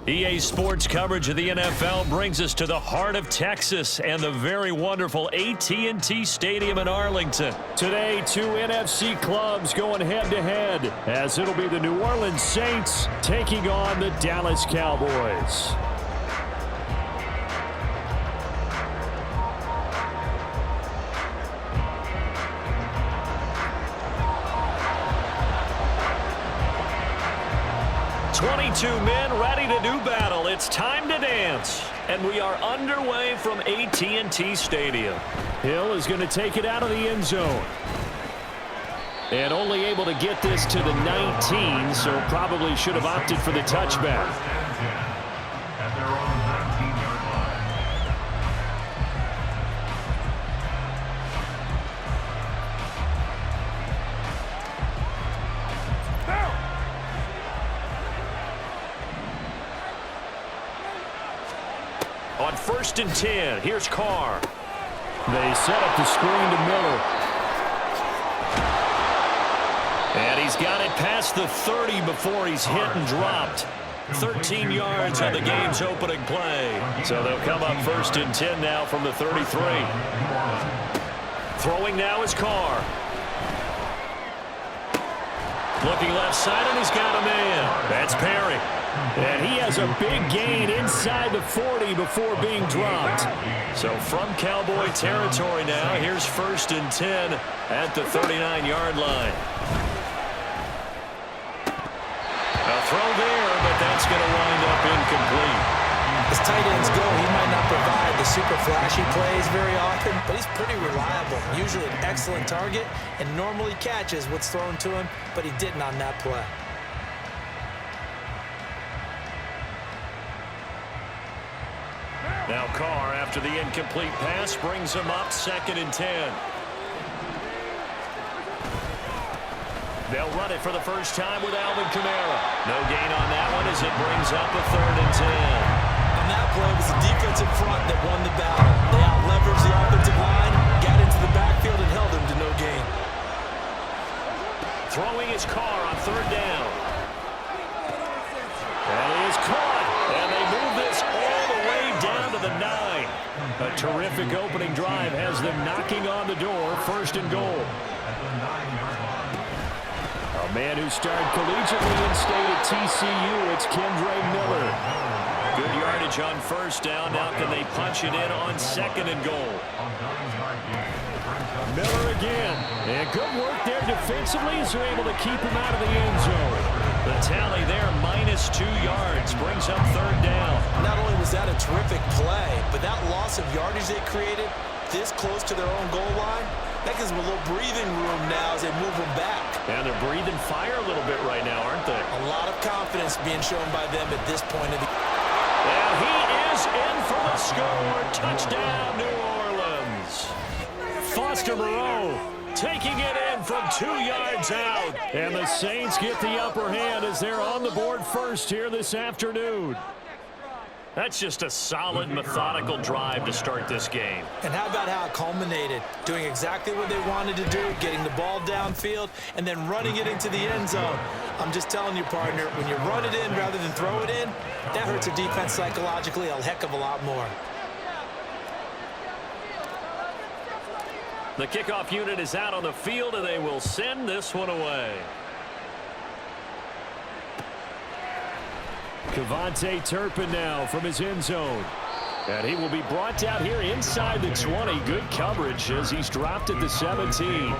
EA Sports coverage of the NFL brings us to the heart of Texas and the very wonderful AT&T Stadium in Arlington. Today, two NFC clubs going head-to-head as it'll be the New Orleans Saints taking on the Dallas Cowboys. Men ready to do battle. It's time to dance. And we are underway from AT&T Stadium. Hill is going to take it out of the end zone. And only able to get this to the 19, so probably should have opted for the touchback. On 1st and 10, here's Carr. They set up the screen to Miller. And he's got it past the 30 before he's hit and dropped. 13 yards on the game's opening play. So they'll come up 1st and 10 now from the 33. Throwing now is Carr. Looking left side, and he's got a man. That's Perry. And he has a big gain inside the 40 before being dropped. So from Cowboy territory now, here's 1st and 10 at the 39-yard line. A throw there, but that's going to wind up incomplete. As tight ends go, he might not provide the super flashy plays very often, but he's pretty reliable. Usually an excellent target and normally catches what's thrown to him, but he didn't on that play. Now Carr, after the incomplete pass, brings him up 2nd and 10. They'll run it for the first time with Alvin Kamara. No gain on that one as it brings up a 3rd and 10. On that play, it was the defensive front that won the battle. They out-leveraged the offensive line, got into the backfield, and held him to no gain. Throwing his Carr on 3rd down. And he is caught, and they move this all the way down to the 9. A terrific opening drive has them knocking on the door, 1st and goal. A man who started collegiately in state at TCU, it's Kendre Miller. Good yardage on 1st down. Now can they punch it in on 2nd and goal? Miller again. And good work there defensively as they're able to keep him out of the end zone. The tally there, -2 yards, brings up 3rd down. Not only was that a terrific play, but that loss of yardage they created this close to their own goal line, that gives them a little breathing room now as they move them back. And they're breathing fire a little bit right now, aren't they? A lot of confidence being shown by them at this point of the game. And he is in for the score. Touchdown, New Orleans. Foster Moreau taking it in from 2 yards out. And the Saints get the upper hand as they're on the board first here this afternoon. That's just a solid, methodical drive to start this game. And how about how it culminated? Doing exactly what they wanted to do, getting the ball downfield, and then running it into the end zone. I'm just telling you, partner, when you run it in rather than throw it in, that hurts a defense psychologically a heck of a lot more. The kickoff unit is out on the field, and they will send this one away. Kevontae Turpin now from his end zone. And he will be brought down here inside the 20. Good coverage as he's dropped at the 17.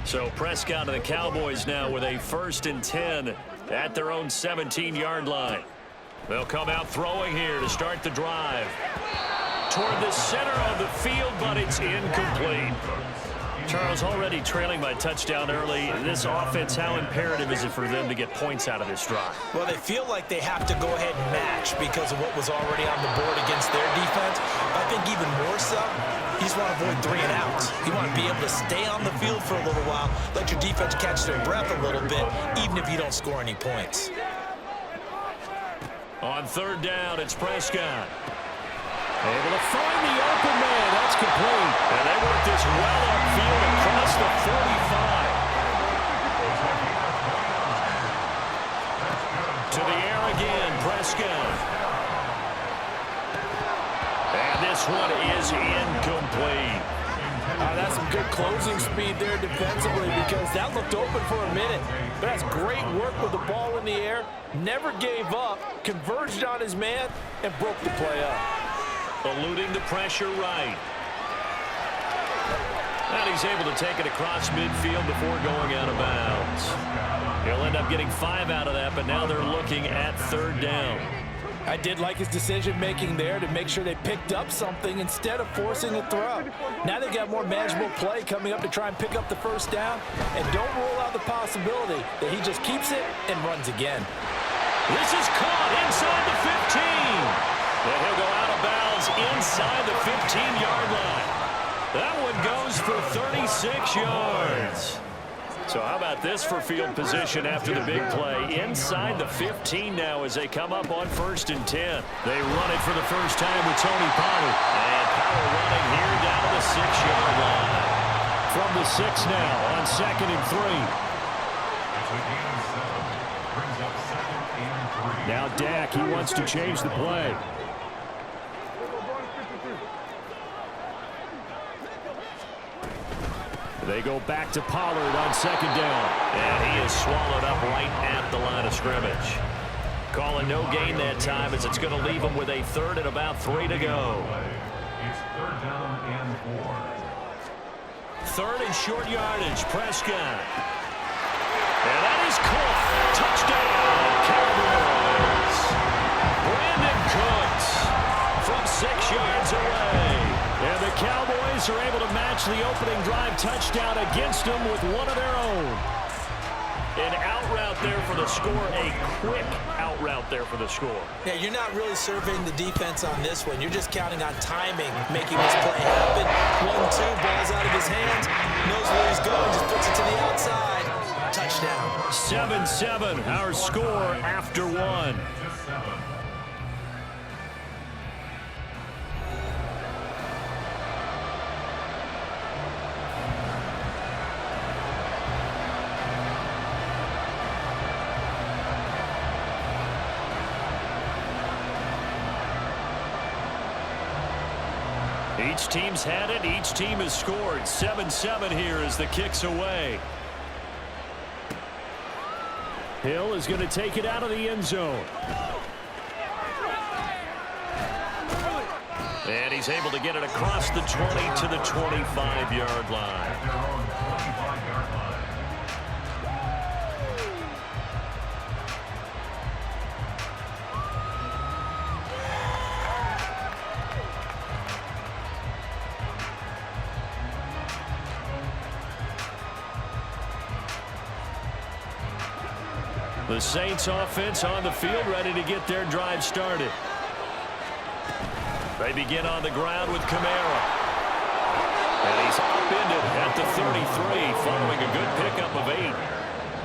So Prescott and the Cowboys now with a 1st and 10 at their own 17-yard line. They'll come out throwing here to start the drive. Toward the center of the field, but it's incomplete. Charles, already trailing by touchdown early. This offense, how imperative is it for them to get points out of this drive? Well, they feel like they have to go ahead and match because of what was already on the board against their defense. I think even more so, you just want to avoid 3 and outs. You want to be able to stay on the field for a little while, let your defense catch their breath a little bit, even if you don't score any points. On 3rd down, it's Prescott. Able to find the open man. That's complete. And they work this well upfield across the 45. To the air again, Prescott. And this one is incomplete. That's some good closing speed there defensively because that looked open for a minute. But that's great work with the ball in the air. Never gave up, converged on his man, and broke the play up. Eluding the pressure right. And he's able to take it across midfield before going out of bounds. He'll end up getting 5 out of that, but now they're looking at third down. I did like his decision-making there to make sure they picked up something instead of forcing a throw. Now they've got more manageable play coming up to try and pick up the first down, and don't rule out the possibility that he just keeps it and runs again. This is caught inside the 15. And he'll go out of bounds inside the 15-yard line. That one goes for 36 yards. So how about this for field position after the big play? Inside the 15 now as they come up on 1st and 10. They run it for the first time with Tony Pollard. And Power running here down to the 6-yard line. From the 6 now on 2nd and 3. Now Dak, he wants to change the play. They go back to Pollard on 2nd down. And he is swallowed up right at the line of scrimmage. Calling no gain that time as it's going to leave him with a 3rd and about 3 to go. It's 3rd down and 4. 3rd and short yardage, Prescott. And that is caught. Touchdown, Cowboys. Brandon Cooks from 6 yards away. And the Cowboys are able to match the opening drive touchdown against them with one of their own. An out route there for the score, a quick out route there for the score. Yeah, you're not really surveying the defense on this one. You're just counting on timing, making this play happen. 1-2, ball's out of his hands, knows where he's going, just puts it to the outside. Touchdown. 7-7, our score after 1. Each team's had it. Each team has scored. 7-7 here as the kick's away. Hill is going to take it out of the end zone. And he's able to get it across the 20 to the 25-yard line. The Saints offense on the field, ready to get their drive started. They begin on the ground with Kamara. And he's upended at the 33 following a good pickup of 8.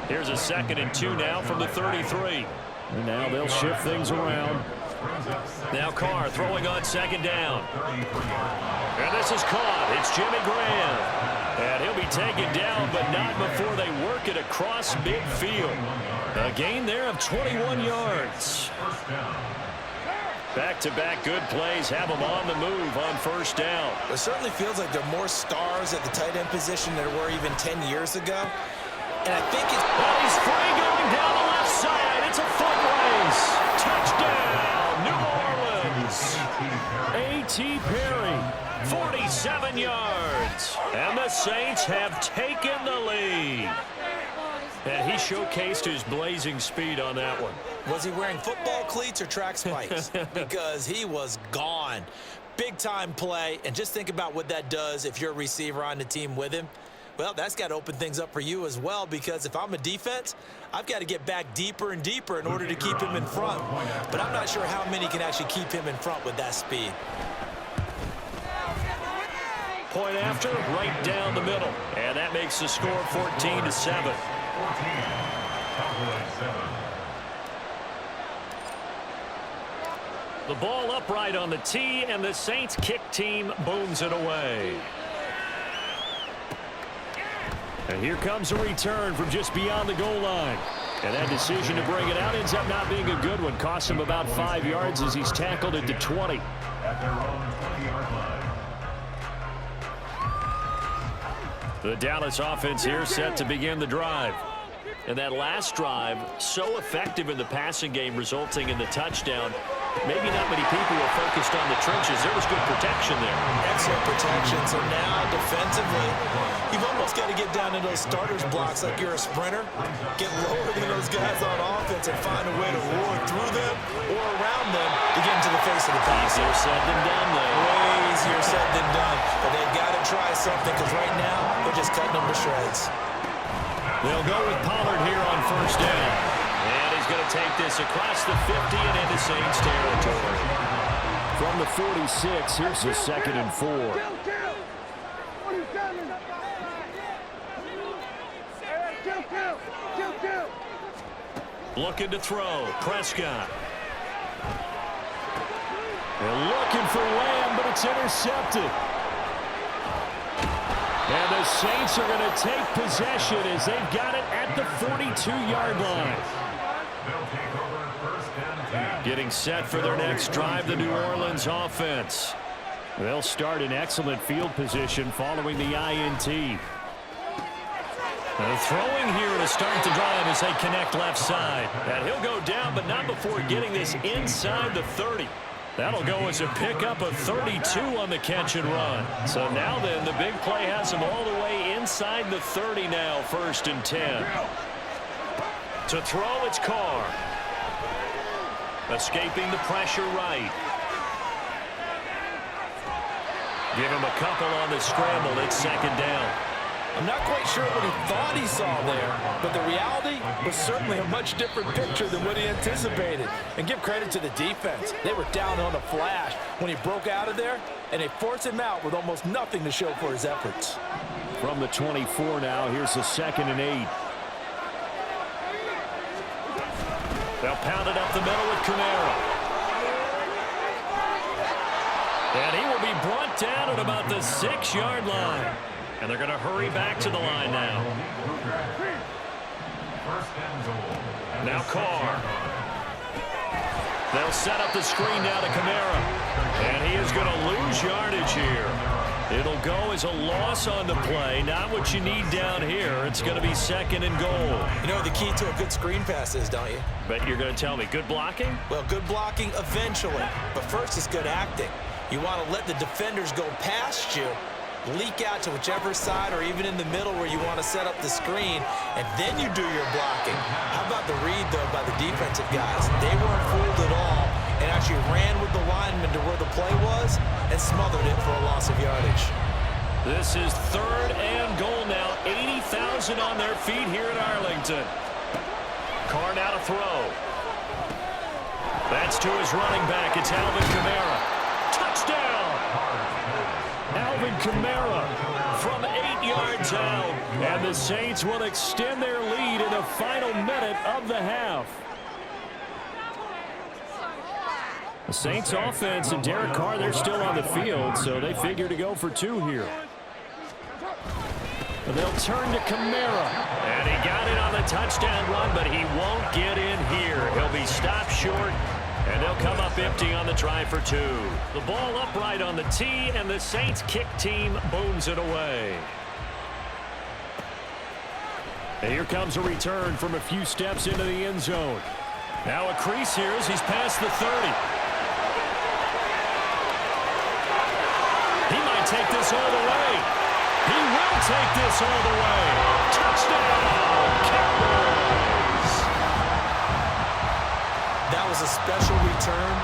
Here's a 2nd and 2 now from the 33. And now they'll shift things around. Now Carr throwing on 2nd down. And this is caught. It's Jimmy Graham. And he'll be taken down, but not before they work it across midfield. A gain there of 21 yards. Back-to-back good plays have them on the move on 1st down. It certainly feels like there are more stars at the tight end position than there were even 10 years ago. And I think it's... Well, he's free going down the left side. It's a foot race. Touchdown, New Orleans. A.T. Perry, 47 yards. And the Saints have taken the lead. And he showcased his blazing speed on that one. Was he wearing football cleats or track spikes? Because he was gone. Big-time play, and just think about what that does if you're a receiver on the team with him. Well, that's got to open things up for you as well, because if I'm a defense, I've got to get back deeper and deeper in order to keep him in front. But I'm not sure how many can actually keep him in front with that speed. Point after, right down the middle. And that makes the score 14-7. The ball upright on the tee, and the Saints kick team booms it away. And here comes a return from just beyond the goal line. And that decision to bring it out ends up not being a good one. Costs him about 5 yards as he's tackled at the 20. at their own 20-yard line. The Dallas offense here set to begin the drive. And that last drive, so effective in the passing game, resulting in the touchdown. Maybe not many people were focused on the trenches. There was good protection there. Excellent protection. So now, defensively, you've almost got to get down in those starters blocks like you're a sprinter. Get lower than those guys on offense and find a way to roar through them or around them to get into the face of the pass. Easier said than done, though. Way easier said than done. But they've got to try something because right now, they're just cutting them to shreds. They'll go with Pollard here on first down. And he's going to take this across the 50 and into Saints territory. From the 46, here's the 2nd and 4. Looking to throw. Prescott. They're looking for Lamb, but it's intercepted. And the Saints are going to take possession as they've got it at the 42-yard line. They'll take over first and 10. Getting set for their next drive, the New Orleans offense. They'll start in excellent field position following the INT. They're throwing here to start the drive as they connect left side. And he'll go down, but not before getting this inside the 30. That'll go as a pickup of 32 on the catch and run. So now then, the big play has him all the way inside the 30 now, 1st and 10. To throw, it's Carr. Escaping the pressure right. Give him a couple on the scramble. It's 2nd down. I'm not quite sure what he thought he saw there, but the reality was certainly a much different picture than what he anticipated. And give credit to the defense. They were down on a flash when he broke out of there, and they forced him out with almost nothing to show for his efforts. From the 24 now, here's the 2nd and 8. They'll pound it up the middle with Kamara. And he will be brought down at about the 6-yard line. And they're going to hurry back to the line now. First and goal. Now Carr. They'll set up the screen now to Kamara. And he is going to lose yardage here. It'll go as a loss on the play. Not what you need down here. It's going to be 2nd and goal. You know what the key to a good screen pass is, don't you? Bet you're going to tell me good blocking? Well, good blocking eventually. But first is good acting. You want to let the defenders go past you, leak out to whichever side or even in the middle where you want to set up the screen, and then you do your blocking. How about the read, though, by the defensive guys? They weren't fooled at all and actually ran with the lineman to where the play was and smothered it for a loss of yardage. This is 3rd and goal now. 80,000 on their feet here in Arlington. Carr now to throw. That's to his running back. It's Alvin Kamara. Touchdown! Alvin Kamara from 8 yards out. And the Saints will extend their lead in the final minute of the half. The Saints offense and Derek Carr, they're still on the field, so they figure to go for 2 here. They'll turn to Kamara. And he got it on the touchdown run, but he won't get in here. He'll be stopped short. And they'll come up empty on the try for 2. The ball upright on the tee, and the Saints kick team booms it away. And here comes a return from a few steps into the end zone. Now a crease here as he's past the 30. He might take this all the way. He will take this all the way. Touchdown, Cowboys! That was a special return,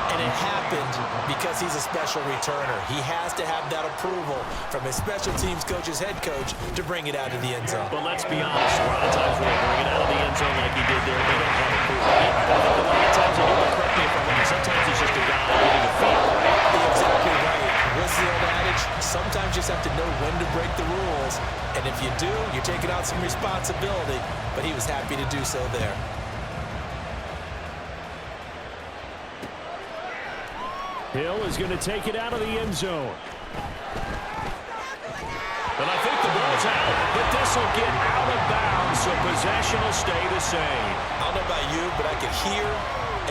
and it happened because he's a special returner. He has to have that approval from his special teams coach's head coach to bring it out of the end zone. But let's be honest, a lot of times when they bring it out of the end zone like he did there, they don't have approval. I think a lot of times they do, but correct me if I'm wrong, sometimes it's just a guy getting a feel, right? You're exactly right. What's the old adage? Sometimes you just have to know when to break the rules, and if you do, you're taking out some responsibility, but he was happy to do so there. Hill is going to take it out of the end zone. But I think the ball ball's out, but this will get out of bounds, so possession will stay the same. I don't know about you, but I could hear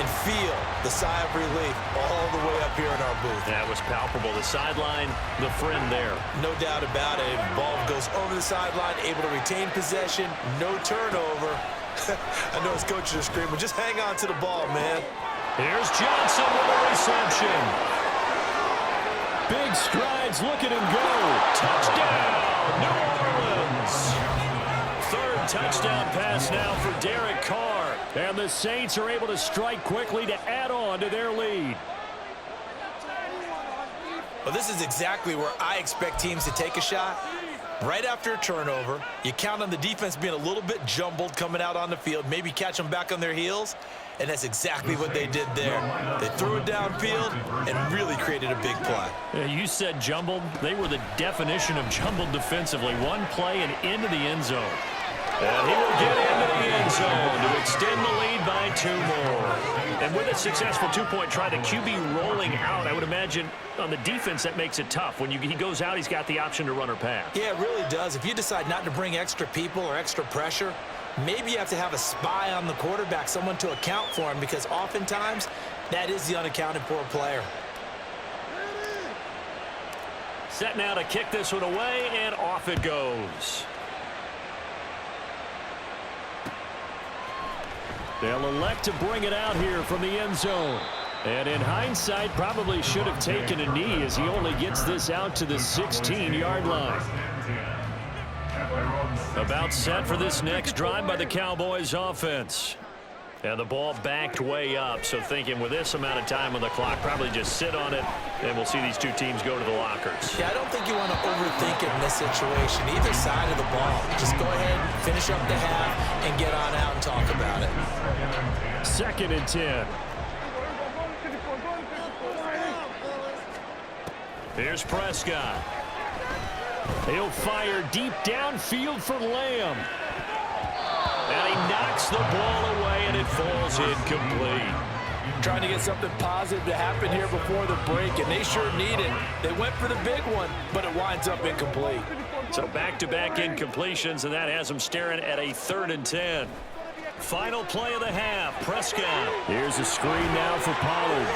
and feel the sigh of relief all the way up here in our booth. That was palpable. The sideline, the friend there. No doubt about it. Ball goes over the sideline, able to retain possession, no turnover. I know his coaches are screaming, just hang on to the ball, man. Here's Johnson with a reception. Big strides, look at him go. Touchdown, New Orleans. Third touchdown pass now for Derek Carr. And the Saints are able to strike quickly to add on to their lead. Well, this is exactly where I expect teams to take a shot. Right after a turnover, you count on the defense being a little bit jumbled coming out on the field, maybe catch them back on their heels, and that's exactly what they did there. They threw it downfield and really created a big play. Yeah, you said jumbled. They were the definition of jumbled defensively. One play and into the end zone. And he will get into the end zone to extend the lead by 2 more. And with a successful two-point try, the QB rolling out, I would imagine on the defense that makes it tough. When he goes out, he's got the option to run or pass. Yeah, it really does. If you decide not to bring extra people or extra pressure, maybe you have to have a spy on the quarterback, someone to account for him, because oftentimes that is the unaccounted for player. Set now to kick this one away, and off it goes. They'll elect to bring it out here from the end zone. And in hindsight, probably should have taken a knee as he only gets this out to the 16-yard line. About set for this next drive by the Cowboys offense. And the ball backed way up, so thinking with this amount of time on the clock, probably just sit on it, and we'll see these two teams go to the lockers. Yeah, I don't think you want to overthink it in this situation. Either side of the ball. Just go ahead, finish up the half, and get on out and talk about it. 2nd and 10. Here's Prescott. He'll fire deep downfield for Lamb. And he knocks the ball away, and it falls incomplete. Trying to get something positive to happen here before the break, and they sure need it. They went for the big one, but it winds up incomplete. So back-to-back incompletions, and that has them staring at a 3rd and 10. Final play of the half, Prescott. Here's a screen now for Pollard.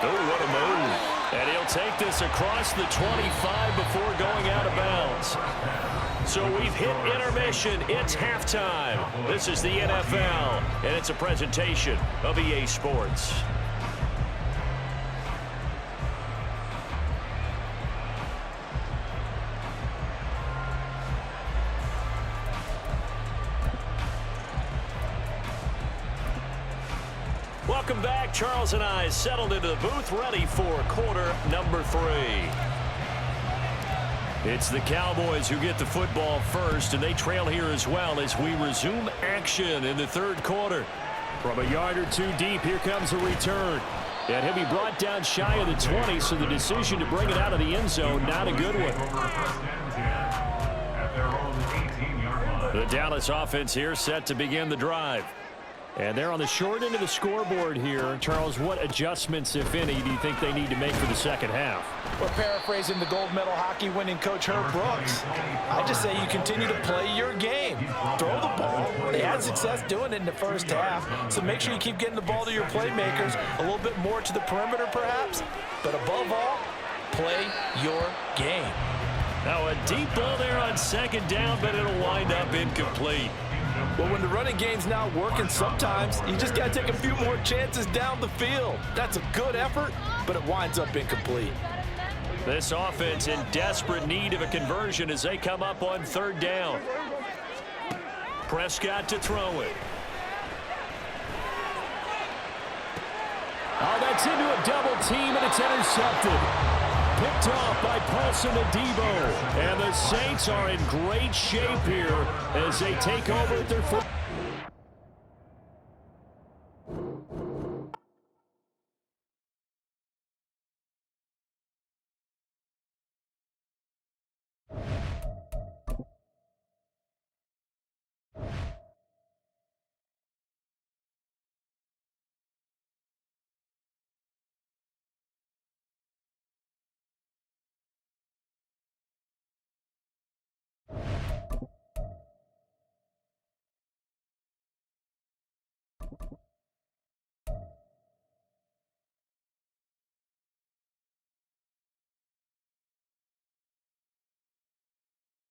Oh, what a move. And he'll take this across the 25 before going out of bounds. So we've hit intermission. It's halftime. This is the NFL, and it's a presentation of EA Sports. Welcome back. Charles and I settled into the booth, ready for quarter number 3. It's the Cowboys who get the football first, and they trail here as well as we resume action in the 3rd quarter. From a yard or 2 deep, here comes a return. And he'll be brought down shy of the 20, so the decision to bring it out of the end zone, not a good one. The Dallas offense here set to begin the drive. And they're on the short end of the scoreboard here. Charles, what adjustments, if any, do you think they need to make for the second half? Well, paraphrasing the gold medal hockey winning coach Herb Brooks, I just say you continue to play your game. Throw the ball. They had success doing it in the first half, so make sure you keep getting the ball to your playmakers, a little bit more to the perimeter perhaps, but above all, play your game. Now a deep ball there on 2nd down, but it'll wind up incomplete. Well, when the running game's not working, sometimes you just got to take a few more chances down the field. That's a good effort, but it winds up incomplete. This offense in desperate need of a conversion as they come up on 3rd down. Prescott to throw it. Oh, that's into a double team, and it's intercepted. Picked off by Paulson Adebo. And the Saints are in great shape here as they take over at their foot.